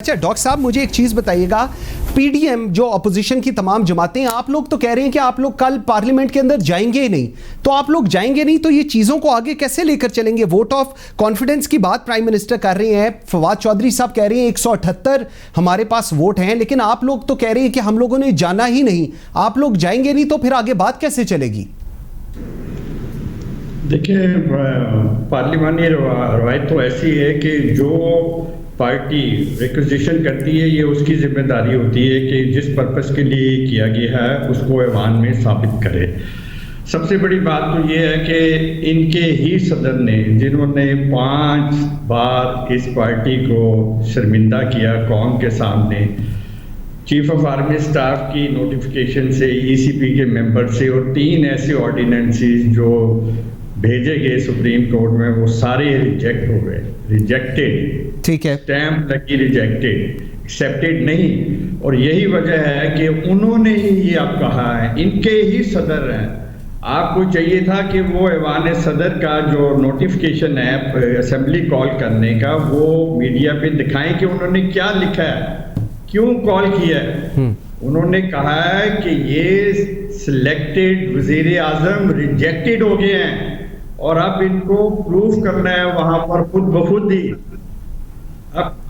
अच्छा डॉक्टर साहब, मुझे एक चीज बताइएगा, पीडीएम जो अपोजिशन की तमाम जमातें, आप लोग तो कह रहे हैं कि आप लोग कल पार्लियामेंट के अंदर जाएंगे ही नहीं, तो आप लोग जाएंगे नहीं तो ये चीजों को आगे कैसे लेकर चलेंगे? वोट ऑफ कॉन्फिडेंस की बात प्राइम मिनिस्टर कर रहे हैं, फवाद चौधरी साहब कह रहे हैं 178 हमारे पास वोट हैं, लेकिन आप लोग तो कह रहे हैं कि हम लोगों ने जाना ही नहीं। आप लोग जाएंगे नहीं तो फिर आगे बात कैसे चलेगी? देखिए, पार्लिमानी रवायत तो ऐसी है कि जो पार्टी रिक्वेजिशन करती है ये उसकी जिम्मेदारी होती है कि जिस पर्पस के लिए किया गया है उसको ऐवान में साबित करे। सबसे बड़ी बात तो ये है कि इनके ही सदर ने, जिन्होंने 5 बार इस पार्टी को शर्मिंदा किया कौम के सामने, चीफ ऑफ आर्मी स्टाफ की नोटिफिकेशन से, ईसीपी के मेंबर से, और 3 ऐसे ऑर्डिनेंसेस जो भेजे गए सुप्रीम कोर्ट में, वो सारे रिजेक्ट हो गए। रिजेक्टेड, ठीक है, स्टैम्प लगी रिजेक्टेड, एक्सेप्टेड नहीं। और यही वजह है कि उन्होंने ही ये अब कहा है, इनके ही सदर हैं। आपको चाहिए था कि वो ऐवान सदर का जो नोटिफिकेशन है असेंबली कॉल करने का, वो मीडिया पे दिखाएं कि उन्होंने क्या लिखा है, क्यों कॉल किया है। उन्होंने कहा है कि ये सिलेक्टेड वजीर आजम रिजेक्टेड हो गए हैं और अब इनको प्रूफ करना है वहां पर खुद ब खुद ही।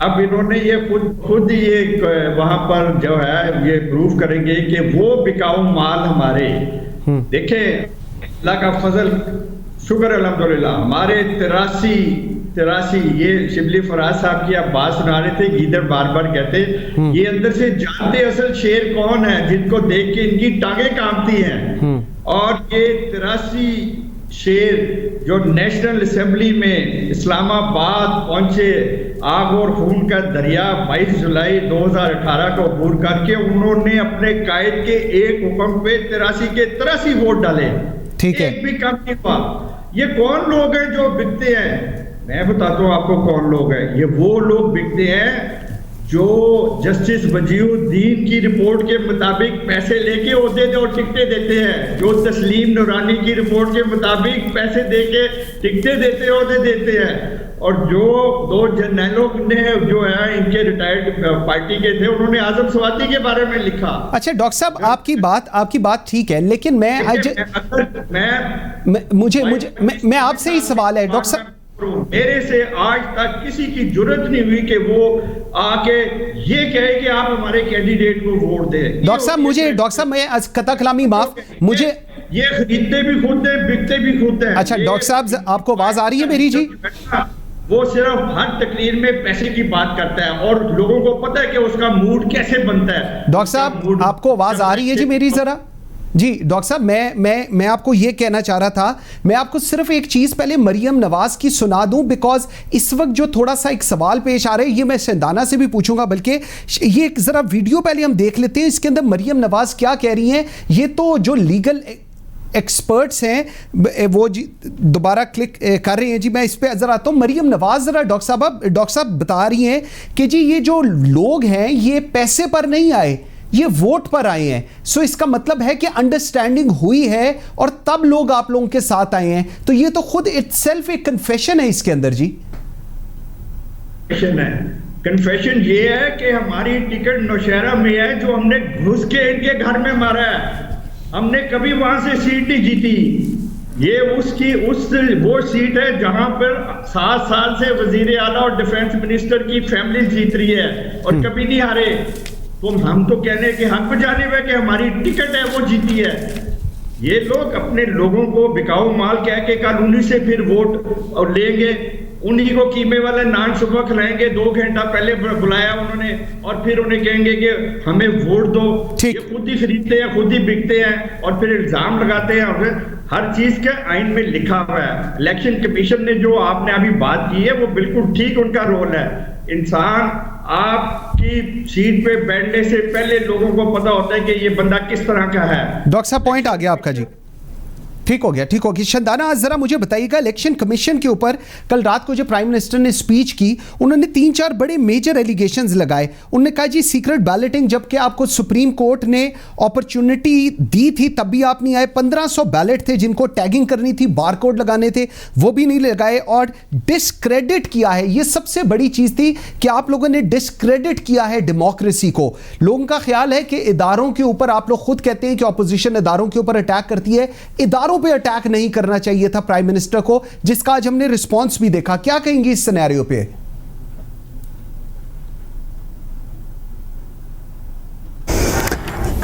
अब इन्होंने ये खुद ये वहां पर जो है ये प्रूफ करेंगे कि वो बिकाऊ माल हमारे। देखें, अल्लाह का फजल, शुक्र अल्हम्दुलिल्लाह, हमारे 83 ये शिबली फराज साहब की आप बात सुना रहे थे, गीदड़ बार बार कहते ये अंदर से जानते असल शेर कौन है, जिनको देख के इनकी टांगे कांपती हैं। और ये 83 शेर जो नेशनल असेंबली में इस्लामाबाद पहुंचे, आग और खून का दरिया 22 जुलाई 2018 को अबूर करके उन्होंने अपने कायद के एक हुक्म पे 83 के 83 वोट डाले। ठीक है, एक भी कम नहीं हुआ। ये कौन लोग हैं जो बिकते हैं? मैं बताता हूँ आपको कौन लोग हैं। ये वो लोग बिकते हैं जो जस्टिस वजीहुद्दीन की रिपोर्ट के मुताबिक पैसे लेके ओहदे और टिकटें देते हैं, जो तस्लीम नूरानी की रिपोर्ट के मुताबिक पैसे देके टिकटें देते ओहदे देते हैं, और जो 2 जर्नलों ने जो है इनके रिटायर्ड पार्टी के थे, उन्होंने आजम स्वाति के बारे में लिखा। अच्छा डॉक्टर साहब, आपकी बात ठीक है, लेकिन मैं आपसे ही सवाल है डॉक्टर साहब, मेरे से आज तक किसी की जरूरत नहीं हुई कि वो आके ये कहे कि आप हमारे कैंडिडेट को वोट दें। डॉक्टर साहब मैं कता कलामी माफ, मुझे ये खरीदते भी खुद हैं, बिकते भी खुद हैं। अच्छा डॉक्टर साहब, आपको आवाज आ रही है मेरी? जी, वो सिर्फ हर तकरीर में पैसे की बात करता है और लोगों को पता है कि उसका मूड कैसे बनता है। डॉक्टर साहब, आपको आवाज आ रही है जी मेरी? जरा जी डॉक्टर साहब, मैं आपको ये कहना चाह रहा था, मैं आपको सिर्फ एक चीज़ पहले मरियम नवाज की सुना दूं, बिकॉज इस वक्त जो थोड़ा सा एक सवाल पेश आ रहा है, ये मैं शहदाना से भी पूछूंगा, बल्कि ये ज़रा वीडियो पहले हम देख लेते हैं, इसके अंदर मरियम नवाज क्या कह रही हैं। ये तो जो लीगल एक्सपर्ट्स हैं वो जी दोबारा क्लिक कर रहे हैं। जी मैं इस पे ज़रा आता हूँ। मरियम नवाज ज़रा डॉक्टर साहब बता रही हैं कि जी ये जो लोग हैं ये पैसे पर नहीं आए, ये वोट पर आए हैं। सो इसका मतलब है कि अंडरस्टैंडिंग हुई है और तब लोग आप लोगों के साथ आए हैं। तो ये तो खुद इटसेल्फ एक कन्फेशन है इसके अंदर। जी कन्फेशन ये है कि हमारी टिकट नौशहरा में है, जो हमने घुस के इनके घर में मारा है। हमने कभी वहां से सीट नहीं जीती। ये वो सीट है जहां पर 7 साल से वजीर आला और डिफेंस मिनिस्टर की फैमिली जीत रही है और कभी नहीं हारे। तो हम तो कहने के हक में जाने हुए कि हमारी टिकट है वो जीती है। ये लोग अपने लोगों को बिकाऊ माल कह के कानूनी से फिर वोट और लेंगे, उन्हीं को कीमे वाला नान सुबह खिलाएंगे, 2 घंटा पहले बुलाया उन्होंने, और फिर उन्हें कहेंगे कि हमें वोट दो। ये खुद ही खरीदते हैं, खुद ही बिकते हैं और फिर इल्जाम लगाते हैं। और हर चीज के आइन में लिखा हुआ है। इलेक्शन कमीशन ने जो आपने अभी बात की है वो बिल्कुल ठीक उनका रोल है। इंसान आपकी सीट पे बैठने से पहले लोगों को पता होता है कि ये बंदा किस तरह का है। डॉक्टर साहब, पॉइंट आ गया आपका। जी ठीक हो गया, ठीक हो गया। शंदाना, आज जरा मुझे बताइएगा, इलेक्शन कमीशन के ऊपर कल रात को जब प्राइम मिनिस्टर ने स्पीच की, उन्होंने 3-4 बड़े मेजर एलिगेशंस लगाए। उन्होंने कहा जी सीक्रेट बैलेटिंग, जबकि आपको सुप्रीम कोर्ट ने अपॉर्चुनिटी दी थी तब भी आप नहीं आए। 1500 बैलेट थे जिनको टैगिंग करनी थी, बारकोड लगाने थे, वो भी नहीं लगाए, और डिस्क्रेडिट किया है। ये सबसे बड़ी चीज थी कि आप लोगों ने डिस्क्रेडिट किया है डेमोक्रेसी को। लोगों का ख्याल है कि इदारों के ऊपर, आप लोग खुद कहते हैं कि ऑपोजिशन इदारों के ऊपर अटैक करती है, इदारों पे अटैक नहीं करना चाहिए था प्राइम मिनिस्टर को, जिसका आज हमने रिस्पांस भी देखा। क्या कहेंगे इस सिनेरियो पे?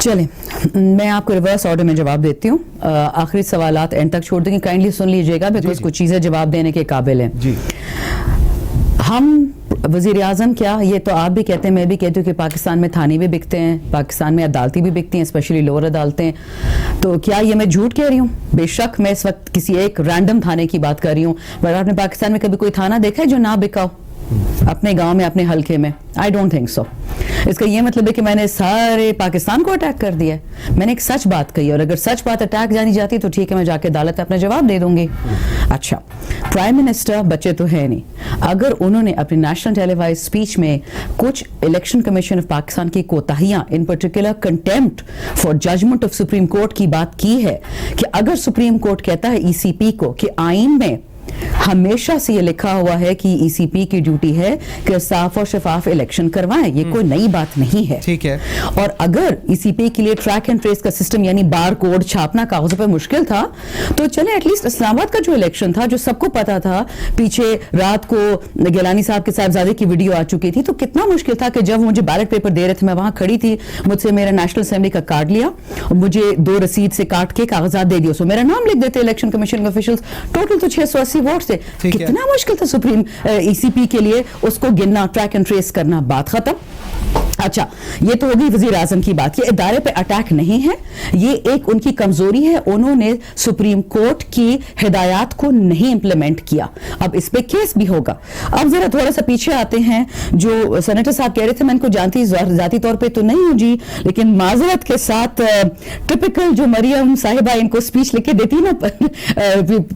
चलें, मैं आपको रिवर्स ऑर्डर में जवाब देती हूँ। आखिरी सवालात एंड तक छोड़ देंगे, काइंडली सुन लीजिएगा, बिकॉज कुछ चीज़ें जवाब देने के काबिल हैं जी। हम वज़ीर आज़म, क्या ये तो आप भी कहते हैं, मैं भी कहती हूँ कि पाकिस्तान में थाने भी बिकते हैं, पाकिस्तान में अदालतें भी बिकती हैं, स्पेशली लोअर अदालतें। तो क्या ये मैं झूठ कह रही हूँ? बेशक मैं इस वक्त किसी एक रैंडम थाने की बात कर रही हूँ, पर आपने पाकिस्तान में कभी कोई थाना देखा है जो ना बिका हो अपने गांव में, अपने हल्के में? I don't think so. इसका ये मतलब है कि मैंने सारे पाकिस्तान को अटैक कर दिया है। मैंने एक सच बात कही, और अगर सच बात अटैक जानी जाती तो ठीक है, मैं जाके अदालत में अपना जवाब दे दूंगी। अच्छा, प्राइम मिनिस्टर बच्चे तो है नहीं, अगर उन्होंने अपनी नेशनल टेलीवाइज स्पीच में कुछ इलेक्शन कमीशन ऑफ पाकिस्तान की कोताहियां, in particular contempt for judgment of supreme court की बात की है, कि अगर सुप्रीम कोर्ट कहता है ईसीपी को कि आइन में हमेशा से ये लिखा हुआ है कि ईसीपी की ड्यूटी है कि साफ और शफाफ इलेक्शन करवाएं, ये कोई नई बात नहीं है, ठीक है। और अगर ईसीपी के लिए ट्रैक एंड ट्रेस का सिस्टम यानी बार कोड छापना कागजों पर मुश्किल था, तो चले एटलीस्ट इस्लामाबाद का जो इलेक्शन था, जो सबको पता था, पीछे रात को गिलानी साहब के साहबजादे की वीडियो आ चुकी थी, तो कितना मुश्किल था कि जब मुझे बैलेट पेपर दे रहे थे, मैं वहां खड़ी थी, मुझसे मेरा नेशनल असेंबली का कार्ड लिया और मुझे 2 रसीद से काट के कागजात दे दिए, सो मेरा नाम लिख देते इलेक्शन कमीशन के ऑफिशियल्स। टोटल तो 680 वोट से, कितना मुश्किल था सुप्रीम ईसीपी के लिए उसको गिनना, ट्रैक एंड ट्रेस करना, बात खत्म। अच्छा, ये तो होगी वजीर आजम की बात। ये इदारे पे अटैक नहीं है, ये एक उनकी कमजोरी है, उन्होंने सुप्रीम कोर्ट की हिदायत को नहीं इंप्लीमेंट किया। अब इस पे केस भी होगा। अब जरा थोड़ा सा पीछे आते हैं, जो सेनेटर साहब कह रहे थे, मैं इनको जानती जाती तौर पे तो नहीं हूं जी, लेकिन माजरत के साथ टिपिकल जो मरियम साहिबा इनको स्पीच लिख के देती ना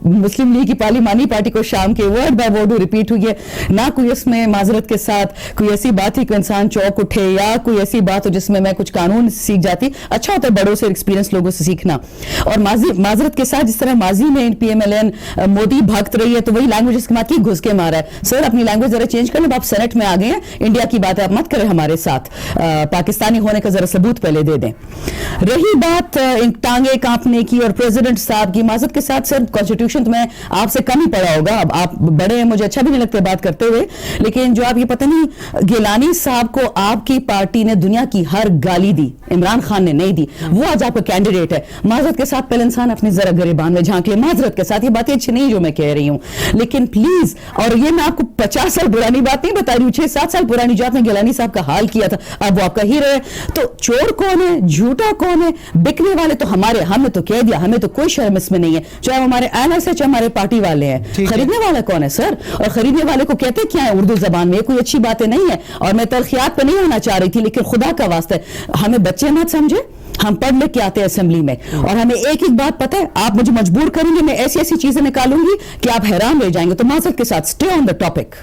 मुस्लिम लीग की पार्लिमानी पार्टी को शाम के, वर्ड बाय वर्ड रिपीट हुई है ना, कोई उसमें माजरत के साथ कोई ऐसी बात ही कोई इंसान चौक उठे या कोई ऐसी बात हो जिसमें मैं कुछ कानून सीख जाती। अच्छा होता है बड़ों से, एक्सपीरियंस लोगों से सीखना। और माजरत के साथ जिस तरह माजी में पीएमएलएन मोदी भागत रही है, तो वही लैंग्वेज इसके बाद की घुस के मारा है। सर अपनी लैंग्वेज जरा चेंज कर लो, आप सेनेट में आ गए हैं, इंडिया की बात है, आप मत करें हमारे साथ, पाकिस्तानी होने का जरा सबूत पहले दे दें। रही बात टांगे कांपने की और प्रेसिडेंट साहब की, माजरत के साथ सर कॉन्स्टिट्यूशन तो मैं आपसे कम ही पढ़ा होगा, अब आप बड़े हैं, मुझे अच्छा भी नहीं लगता बात करते हुए, लेकिन जो आप ये पता नहीं गिलानी साहब को आपकी पार्टी ने दुनिया की हर गाली दी, इमरान खान ने नहीं दी, वो आज आपका कैंडिडेट है। माजरत के साथ पहले इंसान अपने जरा गरेबान में झांक ले, माजरत के साथ। ये बातें अच्छी नहीं जो मैं कह रही हूं, लेकिन प्लीज, और ये मैं आपको 50 साल पुरानी बात नहीं बता रही हूं, 6-7 साल पुरानी, जो आपने गिलानी साहब का हाल किया था, अब वो आपका हीरो है। तो चोर कौन है, झूठा कौन है, बिकने वाले तो हमारे, हमने तो कह दिया, हमें तो कोई शर्म इसमें नहीं है, चाहे हमारे एनएस है, चाहे हमारे पार्टी वाले हैं। खरीदने वाला कौन है सर? और खरीदने वाले को कहते क्या है उर्दू जबान में? कोई अच्छी बातें नहीं है, और मैं तलखियात पे नहीं आना चाह रही थी, लेकिन खुदा का वास्ता है, हमें बच्चे मत समझे, हम पढ़ लिख के आते हैं असेंबली में, और हमें एक एक बात पता है। आप मुझे मजबूर करेंगे, मैं ऐसी ऐसी चीजें निकालूंगी कि आप हैरान रह जाएंगे। तो माजरत के साथ स्टे ऑन द टॉपिक।